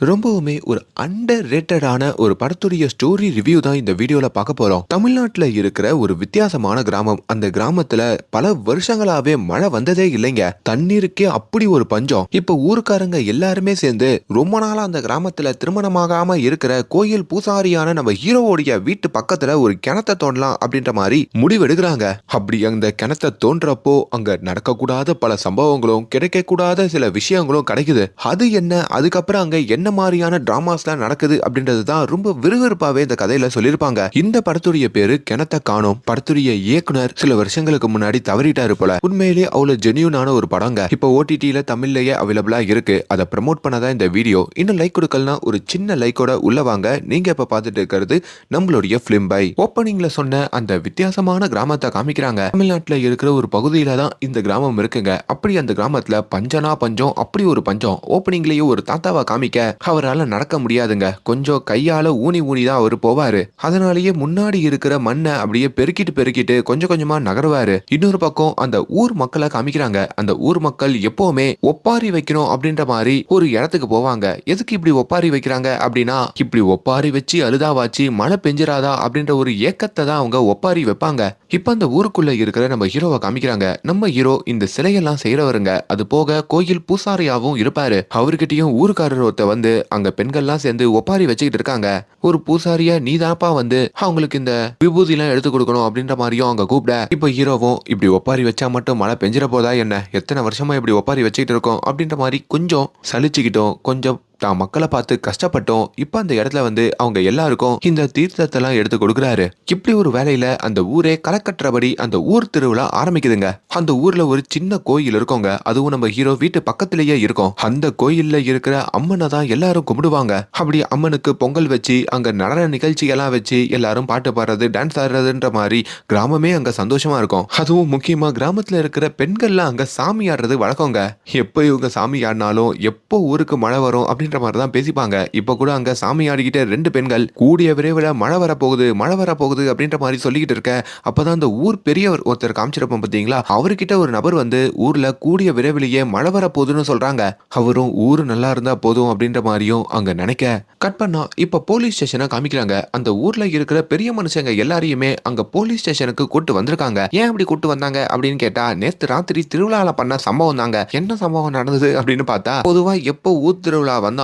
ரொம்பவுமே ஒரு அண்டர் ரேட்டடான ஒரு படத்துடைய ஸ்டோரி ரிவ்யூ தான் இந்த வீடியோல பார்க்க போறோம். தமிழ்நாட்டுல இருக்கிற ஒரு வித்தியாசமான கிராமம். அந்த கிராமத்துல பல வருஷங்களாவே மழை வந்ததே இல்லைங்க. தண்ணீருக்கே அப்படி ஒரு பஞ்சம். இப்ப ஊருக்காரங்க எல்லாருமே சேர்ந்து ரொம்ப நாளா அந்த கிராமத்துல திருமணமாகாம இருக்கிற கோயில் பூசாரியான நம்ம ஹீரோவோடைய வீட்டு பக்கத்துல ஒரு கிணத்தை தோண்டலாம் அப்படின்ற மாதிரி முடிவெடுக்கிறாங்க. அப்படி அந்த கிணத்தை தோன்றப்போ அங்க நடக்கக்கூடாத பல சம்பவங்களும் கிடைக்கக்கூடாத சில விஷயங்களும் கிடைக்குது. அது என்ன, அதுக்கப்புறம் அங்க என்ன மாதிரியான டிராமாஸ்லாம் நடக்குது அப்படின்றது தான் ரொம்ப விறுவிறுப்பாவே இந்த கதையில சொல்லியிருப்பாங்க. இந்த படத்துடைய பேரு கிணத்த காணோம். படத்துடைய இயக்குனர் சில வருஷங்களுக்கு முன்னாடி தவறிட்டாரு போல. உண்மையிலேயே அவ்வளவு ஜெனியூனான ஒரு படங்க. இப்போ ஓடிடில தமிழ்லயே அவைலபிளா இருக்கு. அதை ப்ரமோட் பண்ணதான் இந்த வீடியோ. இன்னும் லைக் கொடுக்கலனா ஒரு சின்ன லைக்கோட உள்ள வாங்க. நீங்க இப்ப பார்த்துட்டு இருக்கிறது நம்மளுடைய பிலிம் பை. ஓப்பனிங்ல சொன்ன அந்த வித்தியாசமான கிராமத்தை காமிக்கிறாங்க. தமிழ்நாட்டுல இருக்கிற ஒரு பகுதியில தான் இந்த கிராமம் இருக்குங்க. அப்படி அந்த கிராமத்துல பஞ்சனா பஞ்சம், அப்படி ஒரு பஞ்சம். ஓப்பனிங்லயே ஒரு தாத்தாவை காமிக்க அவரால் நடக்க முடியாதுங்க. கொஞ்சம் கையால ஊனி ஊனி தான் அவர் போவாரு. அதனாலேயே முன்னாடி இருக்கிற மண்ணை அப்படியே பெருக்கிட்டு கொஞ்சம் கொஞ்சமா நகருவாரு. இன்னொரு பக்கம் அந்த ஊர் மக்களை காமிக்கிறாங்க. அந்த ஊர் மக்கள் எப்பவுமே ஒப்பாரி வைக்கணும் அப்படின்ற மாதிரி ஒரு இடத்துக்கு போவாங்க. எதுக்கு இப்படி ஒப்பாரி வைக்கிறாங்க அப்படின்னா, இப்படி ஒப்பாரி வச்சு அழுதாவாச்சு மழை பெஞ்சிராதா அப்படின்ற ஒரு ஏக்கத்தை தான் அவங்க ஒப்பாரி வைப்பாங்க. இப்ப அந்த ஊருக்குள்ள இருக்கிற நம்ம ஹீரோவை காமிக்கிறாங்க. நம்ம ஹீரோ இந்த சிலையெல்லாம் செய்யறவருங்க. அது போக கோயில் பூசாரியாவும் இருப்பாரு. அவர்கிட்டயும் ஊருக்காரர் ஒருத்த வந்து அங்க பெண்கள்லாம் சேர்ந்து ஒப்பாரி வச்சுக்கிட்டு இருக்காங்க. ஒரு பூசாரியா நீதாப்பா வந்து அவங்களுக்கு இந்த விபூதி எல்லாம் எடுத்து கொடுக்கணும் அப்படின்ற மாதிரியும் அவங்க கூப்பிட, இப்ப ஹீரோவும் இப்படி ஒப்பாரி வச்சா மட்டும் மழை பெஞ்சிட போதா என்ன, எத்தனை வருஷமா இப்படி ஒப்பாரி வச்சுக்கிட்டு இருக்கோம் அப்படின்ற மாதிரி கொஞ்சம் சலிச்சுக்கிட்டோம், கொஞ்சம் தான் மக்களை பார்த்து கஷ்டப்பட்டோம். இப்ப அந்த இடத்துல வந்து அவங்க எல்லாருக்கும் இந்த தீர்த்தத்தெல்லாம் எடுத்து கொடுக்குறாரு. இப்படி ஒரு வேலையில அந்த ஊரே கலக்கற்றபடி அந்த ஊர் திருவிழா ஆரம்பிக்குதுங்க. அந்த ஊர்ல ஒரு சின்ன கோயில் இருக்கோங்க. அதுவும் நம்ம ஹீரோ வீட்டு பக்கத்திலேயே இருக்கும். அந்த கோயில்ல இருக்கிற அம்மனை தான் எல்லாரும் கும்பிடுவாங்க. அப்படி அம்மனுக்கு பொங்கல் வச்சு அங்க நடன நிகழ்ச்சிகள்லாம் வச்சு எல்லாரும் பாட்டு பாடுறது, டான்ஸ் ஆடுறதுன்ற மாதிரி கிராமமே அங்க சந்தோஷமா இருக்கும். அதுவும் முக்கியமா கிராமத்துல இருக்கிற பெண்கள்லாம் அங்க சாமி ஆடுறது வழக்கங்க. எப்ப இவங்க சாமி ஆடினாலும் எப்போ ஊருக்கு மழை வரும் அப்படின்ற மாதிரி தான் பேசிப்பாங்க. இப்ப கூட அங்க சாமி ஆடிக்கிட்ட ரெண்டு பெண்கள் கூடிய விரைவில் மழை வரப்போகுது அப்படின்ற மாதிரி சொல்லிக்கிட்டு இருக்க. அப்பதான் அந்த ஊர் பெரியவர் ஒருத்தர் காமிச்சிருப்போம் பாத்தீங்களா, அவர்கிட்ட ஒரு நபர் வந்து ஊர்ல கூடிய விரைவிலேயே மழை வரப்போகுதுன்னு சொல்றாங்க. அவரும் ஊரு நல்லா இருந்தா போதும் அப்படின்ற மாதிரியும் அங்க நினைக்க. கட் பண்ணா இப்ப போலீஸ் ஸ்டேஷனை காமிக்கிறாங்க. அந்த ஊர்ல இருக்கிற பெரிய மனுஷங்க எல்லாரையுமே அங்க போலீஸ் ஸ்டேஷனுக்கு கூட்டு வந்திருக்காங்க. ஏன் அப்படி கூட்டு வந்தாங்க அப்படின்னு கேட்டா, நேத்து ராத்திரி திருவிழால பண்ண சம்பவம் தாங்க. என்ன சம்பவம் நடந்தது அப்படின்னு பார்த்தா, பொதுவா எப்போ ஊர் திருவிழா வந்தாலும்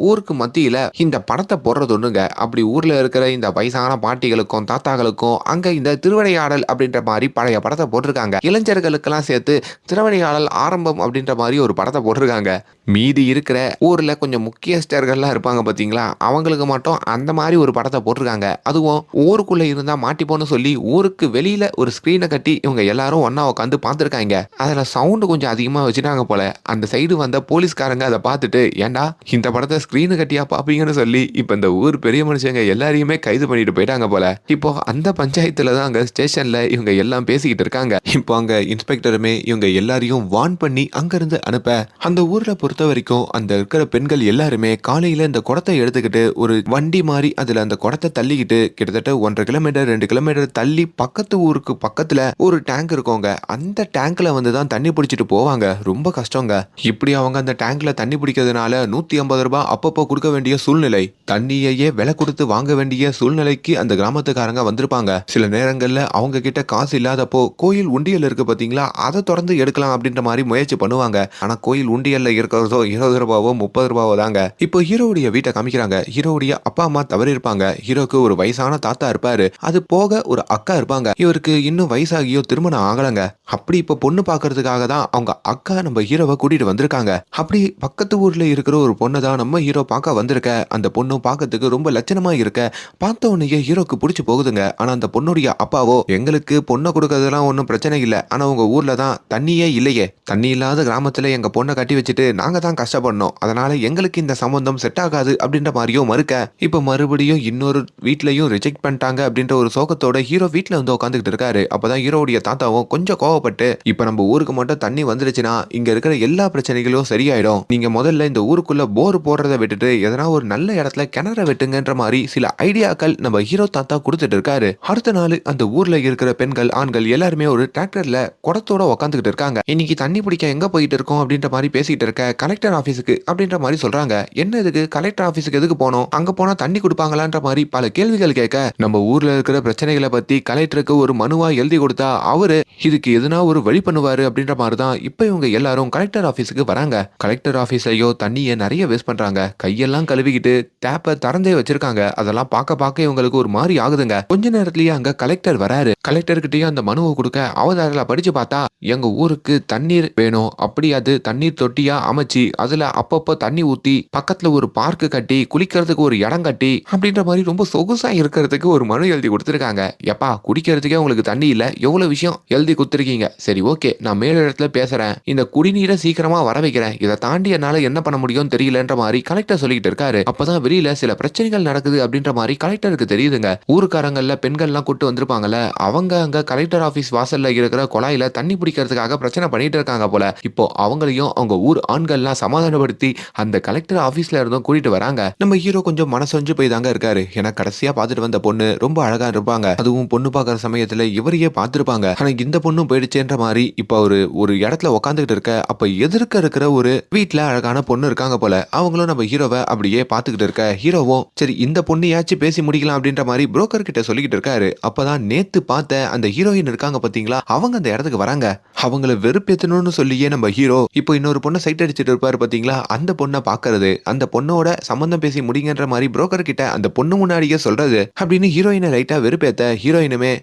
ஊருக்கு மத்தியில இந்த படத்தை போடுறது ஒண்ணுங்க. அப்படி ஊர்ல இருக்கிற இந்த வயசான பாட்டிகளுக்கும் தாத்தாக்களுக்கும் அங்க இந்த திருவிளையாடல் அப்படின்ற மாதிரி பழைய படத்தை போட்டிருக்காங்க. இளைஞர்களுக்கெல்லாம் சேர்த்து திருவிளையாடல் ஆரம்பம் அப்படின்ற மாதிரி ஒரு படத்தை போட்டிருக்காங்க. மீதி இருக்கிற ஊர்ல கொஞ்சம் முக்கியஸ்டர்கள்லாம் இருப்பாங்க பாத்தீங்களா, அவங்களுக்கு மட்டும் அந்த மாதிரி ஒரு படத்தை போட்டிருக்காங்க. அதுவும் ஊருக்குள்ள இருந்தா மாட்டிப்போன்னு சொல்லி ஊருக்கு வெளியில ஒரு ஸ்கிரீனை கட்டி இவங்க எல்லாரும் ஒன்னா உட்காந்து பார்த்துருக்காங்க. அதுல சவுண்டு கொஞ்சம் அதிகமா வச்சுட்டாங்க போல. அந்த சைடு வந்த போலீஸ்காரங்க அதை பார்த்துட்டு, ஏண்டா இந்த படத்தை ஸ்கிரீனு கட்டியா பாப்பீங்கன்னு சொல்லி இப்ப இந்த ஊர் பெரிய மனுஷங்க எல்லாரையுமே கைது பண்ணிட்டு போயிட்டாங்க போல. இப்போ அந்த பஞ்சாயத்துல தான் அங்க ஸ்டேஷன்ல இவங்க எல்லாம் பேசிக்கிட்டு இருக்காங்க. இப்போ அங்க இன்ஸ்பெக்டருமே இவங்க எல்லாரையும் வார்ன் பண்ணி அங்கிருந்து அனுப்ப, அந்த ஊர்ல பொறுத்த வரைக்கும் அந்த இருக்கிற பெண்கள் எல்லாருமே காலையில இந்த குடத்தை எடுத்துக்கிட்டு ஒரு வண்டி மாதிரி அதுல அந்த குடத்தை தள்ளிக்கிட்டு கிட்டத்தட்ட 1.5 கிலோமீட்டர் 2 கிலோமீட்டர் தள்ளி பக்கத்து ஊருக்கு பக்கத்துல ஒரு டேங்க் இருக்கோங்க. அந்த டேங்க்ல வந்து தான் தண்ணி பிடிச்சிட்டு போவாங்க. ரொம்ப கஷ்டங்க. இப்படி அவங்க அந்த டேங்க்ல தண்ணி பிடிக்கிறதுனால 150 ரூபாய் அப்பப்போ கொடுக்க வேண்டிய சூழ்நிலை, தண்ணியையே விலை கொடுத்து வாங்க வேண்டிய சூழ்நிலைக்கு அந்த கிராமத்துக்காரங்க வந்திருப்பாங்க. சில நேரங்கள்ல அவங்க கிட்ட காசு இல்லாதப்போ கோயில் உண்டியல் இருக்கு பாத்தீங்களா, அதை தொடர்ந்து எடுக்கலாம் அப்படின்ற மாதிரி முயற்சி பண்ணுவாங்க. ஆனா கோயில் உண்டியல்ல இருக்கிறதோ 20 ரூபாவோ 30 ரூபாவோ தாங்க. இப்போ ஹீரோவுடைய வீட்டை காமிக்கிறாங்க. ஹீரோவுடைய அப்பா அம்மா தவறி இருப்பாங்க. ஹீரோக்கு ஒரு வயசான தாத்தா இருப்பாரு. அது போக ஒரு அக்கா இருப்பாங்க. இவருக்கு இன்னும் வயசாகியோ திருமணம் ஆகலங்க. அப்படி இப்ப பொண்ணு பாக்குறதுக்காக தான் அவங்க அக்கா நம்ம ஹீரோவை கூட்டிட்டு வந்திருக்காங்க. அப்படி பக்கத்து ஊர்ல இருக்கிற ஒரு பொண்ணு தான் நம்ம ஹீரோ பார்க்க வந்திருக்க. அந்த பொண்ணு பார்க்கறதுக்கு ரொம்ப லட்சணமா இருக்க. பார்த்த உடனே ஹீரோக்கு பிடிச்சு போகுதுங்க. ஆனா அந்த பொண்ணுடைய அப்பாவோ, எங்களுக்கு பொண்ணை கொடுக்கறதுலாம் ஒன்றும் பிரச்சனை இல்லை, ஆனா உங்க ஊர்ல தான் தண்ணியே இல்லையே, தண்ணி இல்லாத கிராமத்துல எங்க பொண்ணை கட்டி வச்சுட்டு நாங்க தான் கஷ்டப்படணும், அதனால எங்களுக்கு இந்த சம்பந்தம் செட் ஆகாது அப்படின்ற மாதிரியும் மறுக்க. இப்ப மறுபடியும் இன்னொரு வீட்லயும் ரிஜெக்ட் பண்ணிட்டாங்க அப்படின்ற ஒரு சோகத்தோட ஹீரோ வீட்டுல வந்து உட்காந்துக்கிட்டு இருக்காரு. அப்பதான் ஹீரோவுடைய தாத்தாவும் கொஞ்சம் கோவப்பட்டு, இப்ப நம்ம ஊருக்கு மட்டும் தண்ணி வந்துருச்சுன்னா இங்க இருக்கிற எல்லா பிரச்சனைகளும் சரியாயிடும், நீங்க முதல்ல இந்த ஊருக்குள்ள போர் போடுறதை விட்டுட்டு எதனா ஒரு நல்ல இடத்துல கிணற வெட்டுங்கன்ற மாதிரி சில ஐடியாக்கள் நம்ம ஹீரோ தாத்தா கொடுத்துட்டு இருக்காரு. அடுத்த நாள் அந்த ஊர்ல இருக்கிற பெண்கள் ஆண்கள் எல்லாருமே ஒரு டிராக்டர்ல குடத்தோட உட்காந்துக்கிட்டு இருக்காங்க. இன்னைக்கு தண்ணி பிடிக்க எங்க போயிட்டு இருக்கோம் அப்படின்ற மாதிரி பேசிட்டு இருக்க. கலெக்டர் ஆபீஸுக்கு அப்படின்ற மாதிரி சொல்றாங்க. என்ன இதுக்கு கலெக்டர் ஆபீஸுக்கு எதுக்கு போனோம், அங்க போனா தண்ணி கொடுப்பாங்களான்ற மாதிரி பல கேள்விகள் கேட்க, நம்ம ஊர்ல இருக்கிற பிரச்சனைகளை பத்தி கலெக்டருக்கு ஒரு மனுவா எழுதி கொடுத்தா அவரு இதுக்கு எதுனா ஒரு வழி பண்ணுவாரு அப்படின்ற மாதிரி தான் இப்ப இவங்க எல்லாரும் கலெக்டர் ஆபீஸுக்கு வராங்க. கலெக்டர் ஆபீஸ்லயோ தண்ணியை நிறைய வேஸ்ட் பண்றாங்க. கையெல்லாம் கழுவிக்கிட்டு டேப்பை திறந்தே வச்சிருக்காங்க. அதெல்லாம் பார்க்க இவங்களுக்கு ஒரு மாதிரி ஆகுதுங்க. கொஞ்ச நேரத்திலேயே அங்க கலெக்டர் வராரு. கலெக்டர் கிட்டயும் அந்த மனுவை கொடுக்க அவதாரில படிச்சு பார்த்தா, எங்க ஊருக்கு தண்ணீர் வேணும், அப்படி அது தண்ணீர் தொட்டியா அமைச்சு அதுல அப்பப்போ தண்ணி ஊத்தி பக்கத்துல ஒரு பார்க் கட்டி குளிக்கிறதுக்கு ஒரு இடம் கட்டி அப்படின்ற மாதிரி ரொம்ப சொகுசா இருக்கிறதுக்கு ஒரு மனு எழுதி கொடுத்துருக்காங்க. எப்பா குடிக்கிறதுக்கே உங்களுக்கு தண்ணி இல்ல, எவ்வளவு விஷயம் எழுதி கொடுத்துருக்கீங்க. சரி ஓகே, நான் மேல இடத்துல பேசுறேன், இந்த குடிநீரை சீக்கிரமா வர வைக்கிறேன், இதை தாண்டி என்னால என்ன பண்ண முடியும் தெரியலன்ற மாதிரி கலெக்டர் சொல்லிட்டு இருக்காரு. அப்பதான் வெளியில சில பிரச்சனைகள் நடக்குது அப்படின்ற மாதிரி கலெக்டருக்கு தெரியுதுங்க. ஊருக்காரங்கள்ல பெண்கள்லாம் கூட்டு வந்திருப்பாங்கல்ல, அவங்க அங்க கலெக்டர் ஆபீஸ் வாசல்ல இருக்கிற குழாயில தண்ணி பிடிக்கிறதுக்காக பிரச்சனை பண்ணிட்டு இருக்காங்க போல. இப்போ அவங்களையும் அவங்க ஊர் ஆண்கள்லாம் சமாதானப்படுத்தி அந்த கலெக்டர் ஆபீஸ்ல இருந்தும் கூட்டிட்டு வராங்க. நம்ம ஹீரோ கொஞ்சம் மனசொஞ்சு போய் தாங்க இருக்காரு. ஏன்னா கடைசியா பார்த்துட்டு வந்த பொண்ணு ரொம்ப அழகா இருப்பாங்க. அதுவும் பொண்ணு பார்க்கற சமயத்துல இவரையே பார்த்திருப்பாங்க. ஆனா இந்த பொண்ணும் போயிடுச்சேன்ற மாதிரி இப்ப ஒரு இடத்துல உட்காந்துக்கிட்டு இருக்க, அப்ப எதிர்க்க இருக்கிற ஒரு வீட்டுல அழகான பொண்ணு இருக்காங்க போல. அவங்களும் நம்ம ஹீரோவை அப்படியே பார்த்துக்கிட்டு இருக்க, ஹீரோவும் சரி இந்த பொண்ணையாச்சும் பேசி முடிக்கலாம் அப்படின்ற மாதிரி புரோக்கர் கிட்ட சொல்லிக்கிட்டு இருக்காரு. அப்பதான் நேத்து பார்த்த அந்த ஹீரோயின் இருக்காங்க பாத்தீங்களா, அவங்க அந்த இடத்துக்கு வராங்க. அவங்கள வெறுப்பேத்தணும்னு சொல்லியே நம்ம ஹீரோ இப்போ இன்னொரு பொண்ணை சைட் அடிச்சிட்டு இருப்பாரு பாத்தீங்களா, அந்த பொண்ணை பாக்குறது, அந்த பொண்ணோட சம்பந்தம் பேசி முடிங்கன்ற மாதிரி புரோக்கர் கிட்ட அந்த பொண்ணு முன்னாடியே சொல்றது அப்படின்னு ஹீரோயினை லைட்டா வெறுப்பேத்த, ஹீரோயினுமே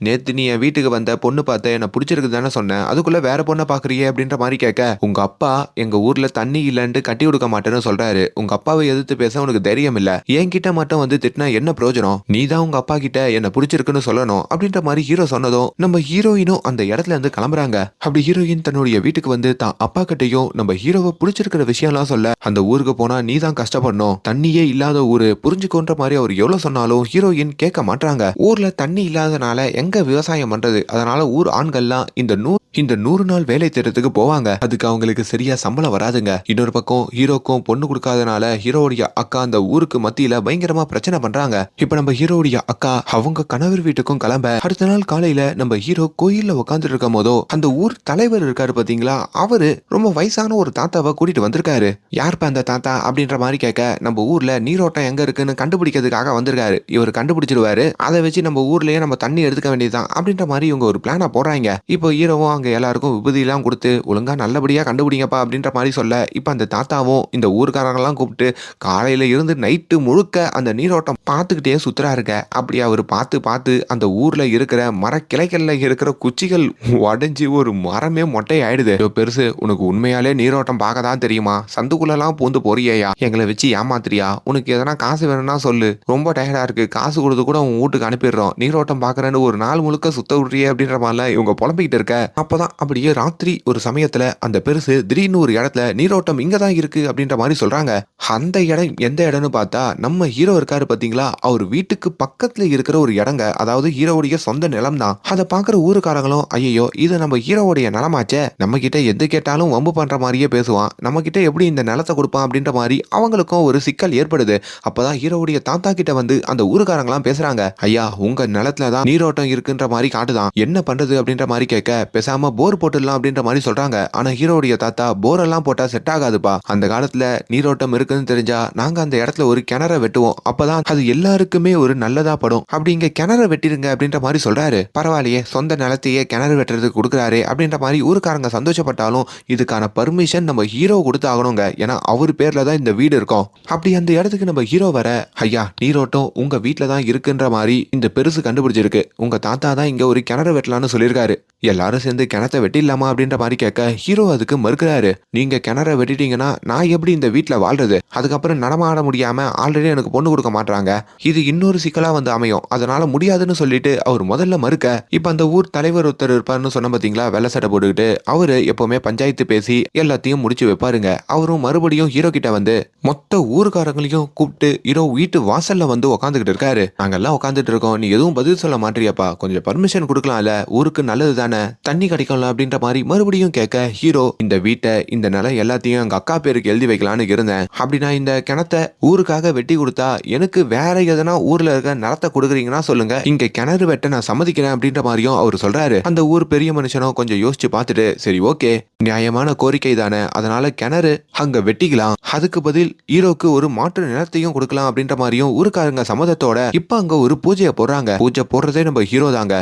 நேத்து நீ என் வீட்டுக்கு வந்த பொண்ணு பார்த்த என்ன பிடிச்சிருக்கு தானே சொன்னேன், அதுக்குள்ள வேற பொண்ணை பாக்குறியே அப்படின்ற மாதிரி கேட்க, உங்க அப்பா எங்க ஊர்ல தண்ணி இல்லன்ட்டு கட்டி கொடுக்க மாட்டேன்னு சொல்றாரு, உங்க அப்பாவை எதிர்த்து பேச உனக்கு தைரியம் இல்ல, என்கிட்ட மட்டும் வந்து திட்டினா என்ன பிரயோஜனம், நீ தான் உங்க அப்பா கிட்ட என்ன பிடிச்சிருக்குன்னு சொல்லணும் அப்படின்ற மாதிரி ஹீரோ சொன்னதும் நம்ம ஹீரோயினும் அந்த இடத்துல இருந்து கிளம்புறாங்க. அப்படி ஹீரோயின் தன்னுடைய வீட்டுக்கு வந்து தான் அப்பா கிட்டையும் நம்ம ஹீரோவை பிடிச்சிருக்கிற விஷயம்லாம் சொல்ல, அந்த ஊருக்கு போனா நீ தான் கஷ்டப்படணும், தண்ணியே இல்லாத ஊரு புரிஞ்சுக்கோன்ற மாதிரி அவர் எவ்வளவு சொன்னாலும் ஹீரோயின் கேட்க மாட்டாங்க. ஊர்ல தண்ணி இல்லாதனால எங்க விவசாயம் பண்றது, அதனால ஊர் ஆண்கள்லாம் இந்த 100 நாள் வேலை தேடுறதுக்கு போவாங்க. அதுக்கு அவங்களுக்கு சரியா சம்பளம் வராதுங்க. இன்னொரு பக்கம் ஹீரோக்கும் பொண்ணு கொடுக்காதனால ஹீரோடைய அக்கா அந்த ஊருக்கு மத்தியில பயங்கரமா பிரச்சனை பண்றாங்க. இப்ப நம்ம ஹீரோடைய அக்கா அவங்க கணவர் வீட்டுக்கும் கிளம்ப, அடுத்த நாள் காலையில நம்ம ஹீரோ கோயில்ல உட்காந்துட்டு இருக்கும் போதோ அந்த ஊர் தலைவர் இருக்காரு பாத்தீங்களா, அவரு ரொம்ப வயசான ஒரு தாத்தாவை கூட்டிட்டு வந்திருக்காரு. யாருப்பா அந்த தாத்தா அப்படின்ற மாதிரி கேட்க, நம்ம ஊர்ல நீரோட்டம் எங்க இருக்குன்னு கண்டுபிடிக்கிறதுக்காக வந்திருக்காரு. இவர் கண்டுபிடிச்சிருவாரு, அதை வச்சு நம்ம ஊர்லயே நம்ம தண்ணி எடுத்துக்க வேண்டியதுதான் அப்படின்ற மாதிரி இவங்க ஒரு பிளான போடுறாங்க. இப்போ ஹீரோவும் அங்க எல்லாருக்கும் விபூதி எல்லாம் கொடுத்து ஒழுங்கா நல்லபடியா கண்டுபிடிங்கப்பா அப்படின்ற மாதிரி சொல்ல, இப்ப அந்த தாத்தாவும் இந்த ஊர்க்காரங்க எல்லாம் கூப்பிட்டு காலையில இருந்து நைட்டு முழுக்க அந்த நீரோட்டம் பார்த்துக்கிட்டே சுத்துறாருங்க. அப்படி அவர் பார்த்து அந்த ஊர்ல இருக்கிற மர கிளைகள்ல இருக்கிற குச்சிகள் உடைஞ்சு ஒரு மரமே மொட்டை ஆயிடுது. பெருசு, உனக்கு உண்மையாலே நீரோட்டம் பார்க்க தான் தெரியுமா, சந்துக்குள்ளெல்லாம் பூந்து போறியா, எங்களை வச்சு ஏமாத்துறியா, உனக்கு எதனா காசு வேணும்னா சொல்லு, ரொம்ப டயர்டா இருக்கு, காசு கொடுத்து கூட உன் வீட்டுக்கு அனுப்பிடுறோம், நீரோட்டம் பாக்குறேன்னு ஒரு நாள் முழுக்க சுத்த விடுறியே அப்படின்ற மாதிரிலாம் இவங்க புலம்பிக்கிட்டு இருக்க, அப்பதான் அப்படியே ராத்திரி ஒரு சமயத்துல அந்த பெருசு திடீர்னு ஒரு இடத்துல நீரோட்டம் இங்கதான் இருக்கு அப்படின்ற மாதிரி சொல்றாங்க. அந்த இடம் எந்த இடம்னு பார்த்தா நம்ம ஹீரோ இருக்காரு பாத்தீங்களா, அவர் வீட்டுக்கு பக்கத்துல இருக்கிற ஒரு இடங்க, அதாவது ஹீரோவுடைய சொந்த நிலம் தான். அதை பாக்குற ஊருக்காரங்களும் ஐயோ இது நம்ம ஹீரோவுடைய நிலமாச்சே, நம்ம கிட்ட எது கேட்டாலும் வம்பு பண்ற மாதிரியே பேசுவான், நம்ம கிட்ட எப்படி இந்த நிலத்தை கொடுப்பான் அப்படின்ற மாதிரி அவங்களுக்கும் ஒரு சிக்கல் ஏற்படுது. அப்பதான் ஹீரோவுடைய தாத்தா கிட்ட வந்து அந்த ஊருக்காரங்களாம் பேசுறாங்க, ஐயா உங்க நிலத்துலதான் நீரோட்டம் இருக்குன்ற மாதிரி காட்டுதான், என்ன பண்றது அப்படின்ற மாதிரி கேட்க, பேசாம போர் போட்டுடலாம் அப்படின்ற மாதிரி சொல்றாங்க. ஆனா ஹீரோவுடைய தாத்தா போர் எல்லாம் போட்டா செட் ஆகாதுப்பா, அந்த காலத்துல நீரோட்டம் இருக்குன்னு தெரிஞ்சா நாங்க அந்த இடத்துல ஒரு கிணற வெட்டுவோம், அப்பதான் அது எல்லாருக்குமே ஒரு நல்லதா படும், அப்படி இங்க கிணற வெட்டிருங்க அப்படின்ற மாதிரி சொல்றாரு. பரவாயில்லையே, சொந்த நிலத்தையே கிணறு வெட்டுறதுக்கு கொடுக்குறாரு அப்படின்ற மாதிரி ஊருக்காரங்க சந்தோஷப்பட்டாலும் இதுக்கான பர்மிஷன் நம்ம ஹீரோ கொடுத்து ஆகணுங்க, ஏன்னா அவர் பேர்ல தான் இந்த வீடு இருக்கும். அப்படி அந்த இடத்துக்கு நம்ம ஹீரோ வர, ஐயா நீரோட்டம் உங்க வீட்டுல தான் இருக்குன்ற மாதிரி இந்த பெருசு கண்டுபிடிச்சிருக்கு, உங்க தாத்தா தான் இங்க ஒரு கிணறு வெட்டலான்னு சொல்லியிருக்காரு, எல்லாரும் சேர்ந்து கிணத்தை வெட்டிடலாமா அப்படின்ற மாதிரி கேட்க, ஹீரோ அதுக்கு மறுக்கிறாரு. நீங்க கிணற வெட்டிட்டீங்கன்னா நான் எப்படி இந்த வீட்டுல வாழ்றது, அதுக்கப்புறம் நடமாட முடியாம ஆல்ரெடி எனக்கு பொண்ணு கொடுக்க மாட்டாங்க, இது இன்னொரு சிக்கலா வந்து அமையும், அதனால முடியாதுன்னு சொல்லிட்டு அவர் முதல்ல மறுக்க, இப்ப அந்த ஊர் தலைவர் ஒருத்தர் இருப்பாருன்னு சொன்ன பாத்தீங்களா, வெள்ளை சட்டை போட்டுக்கிட்டு, அவரு எப்பவுமே பஞ்சாயத்து பேசி எல்லாத்தையும் முடிச்சு வைப்பாருங்க. அவரும் மறுபடியும் ஹீரோ கிட்ட வந்து மொத்த ஊருக்காரங்களையும் கூப்பிட்டு ஹீரோ வீட்டு வாசல்ல வந்து உட்காந்துக்கிட்டு இருக்காரு. நாங்கெல்லாம் உட்காந்துட்டு இருக்கோம், நீ எதுவும் பதில் சொல்ல மாட்டியாப்பா, கொஞ்சம் பர்மிஷன் கொடுக்கலாம்ல, ஊருக்கு நல்லது தானே, தண்ணி கிடைக்கும்ல அப்படின்ற மாதிரி மறுபடியும் கேட்க ஹீரோ இந்த வீட்டை இந்த நிலம் எல்லாத்தையும் எங்க அக்கா பேருக்கு எழுதி வைக்கலான்னு இருந்தேன். அப்படின்னா இந்த கிணத்தை ஊருக்காக வெட்டி கொடுத்தா எனக்கு வேற எதனா ஊர்ல இருக்க நிலத்தை கொடுக்குறீங்கன்னா சொல்லுங்க, இங்க கிணறு வெட்ட நான் சம்மதிக்கிறேன் அப்படின்ற மாதிரியும் அவர் சொல்றாரு. அந்த ஊர் பெரிய மனுஷனும் கொஞ்சம் யோசிச்சு பார்த்துட்டு சரி ஓகே நியாயமான கோரிக்கை தானே, அதனால கிணறு அங்க வெட்டிக்கலாம், அதுக்கு பதில் ஹீரோக்கு ஒரு மாற்று நிலத்தையும் கொடுக்கலாம் அப்படின்ற மாதிரியும் ஊருக்காரங்க சம்மதத்தோட இப்ப அங்க ஒரு பூஜையை போடுறாங்க. பூஜை போடுறதே நம்ம ஹீரோ தாங்க.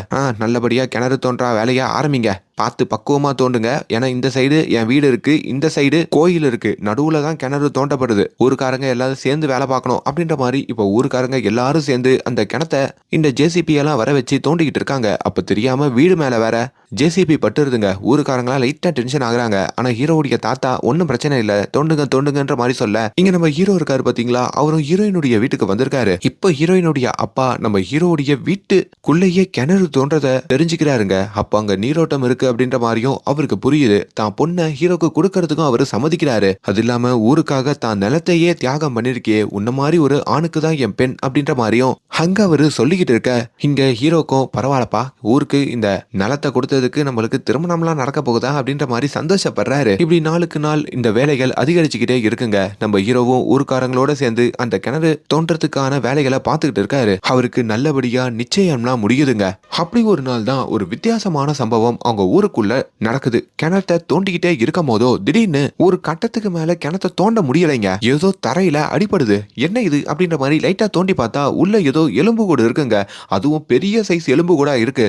நல்லபடியா கிணறு தோன்றா வேலையா ஆரம்பிங்க, பார்த்து பக்குவமா தோண்டுங்க. ஏன்னா இந்த சைடு என் வீடு இருக்கு, இந்த சைடு கோயில் இருக்கு, நடுவுல தான் கிணறு தோண்டப்படுது, ஊருக்காரங்க எல்லாரும் சேர்ந்து வேலை பார்க்கணும் அப்படின்ற மாதிரி இப்ப ஊருக்காரங்க எல்லாரும் சேர்ந்து அந்த கிணத்தை இந்த ஜேசிபி எல்லாம் வர வச்சு தோண்டிக்கிட்டு இருக்காங்க. அப்ப தெரியாம வீடு மேல வேற ஜேசிபி பட்டுருதுங்க. ஊருக்காரங்களா லைட்டா டென்ஷன் ஆகுறாங்க. ஆனா ஹீரோவுடைய தாத்தா ஒன்னும் பிரச்சனை இல்ல, தோண்டுங்க தோண்டுங்கன்ற மாதிரி சொல்ல இங்க நம்ம ஹீரோ இருக்காரு பாத்தீங்களா, அவரும் ஹீரோயினுடைய வீட்டுக்கு வந்திருக்காரு. இப்ப ஹீரோயினுடைய அப்பா நம்ம ஹீரோவுடைய வீட்டுக்குள்ளேயே கிணறு தோன்றத தெரிஞ்சுக்கிறாருங்க. அப்ப அங்க நீரோட்டம் இருக்கு அப்படின்ற மாதிரியும் அவருக்கு புரியுது. தான் பொண்ணை ஹீரோக்கு கொடுக்கறதுக்கும் அவரு சம்மதிக்கிறாரு. அது இல்லாம ஊருக்காக தான் நிலத்தையே தியாகம் பண்ணிருக்கே, உன்ன மாதிரி ஒரு ஆணுக்கு தான் என் பெண் அப்படின்ற மாதிரியும் அங்க அவரு சொல்லிக்கிட்டு இருக்க இங்க ஹீரோக்கும் பரவாயில்லப்பா, ஊருக்கு இந்த நிலத்தை கொடுத்ததுக்கு நம்மளுக்கு திருமணம்லாம் நடக்க போகுதா அப்படின்ற மாதிரி சந்தோஷப்படுறாரு. இப்படி நாளுக்கு நாள் இந்த வேலைகள் அதிகரிச்சுக்கிட்டே இருக்குங்க. நம்ம ஹீரோவும் ஊருக்காரங்களோட சேர்ந்து அந்த கிணறு தோன்றதுக்கான வேலைகளை பார்த்துக்கிட்டு இருக்காரு. அவருக்கு நல்லபடியா நிச்சயம்லாம் முடியுதுங்க. அப்படி ஒரு நாள் தான் ஒரு வித்தியாசமான சம்பவம் அவங்க ஊருக்குள்ள நடக்குது. கிணத்தை தோண்டிக்கிட்டே இருக்கும் போதோ திடீர்னு ஒரு கட்டத்துக்கு மேல கிணத்தை தோண்ட முடியலைங்க. ஏதோ தரையில அடிபடுது. என்ன இது அப்படின்ற மாதிரி லைட்டா தோண்டி பார்த்தா உள்ள ஏதோ எலும்பு கூட இருக்குங்க. அதுவும் பெரிய சைஸ் எலும்பு கூட இருக்கு.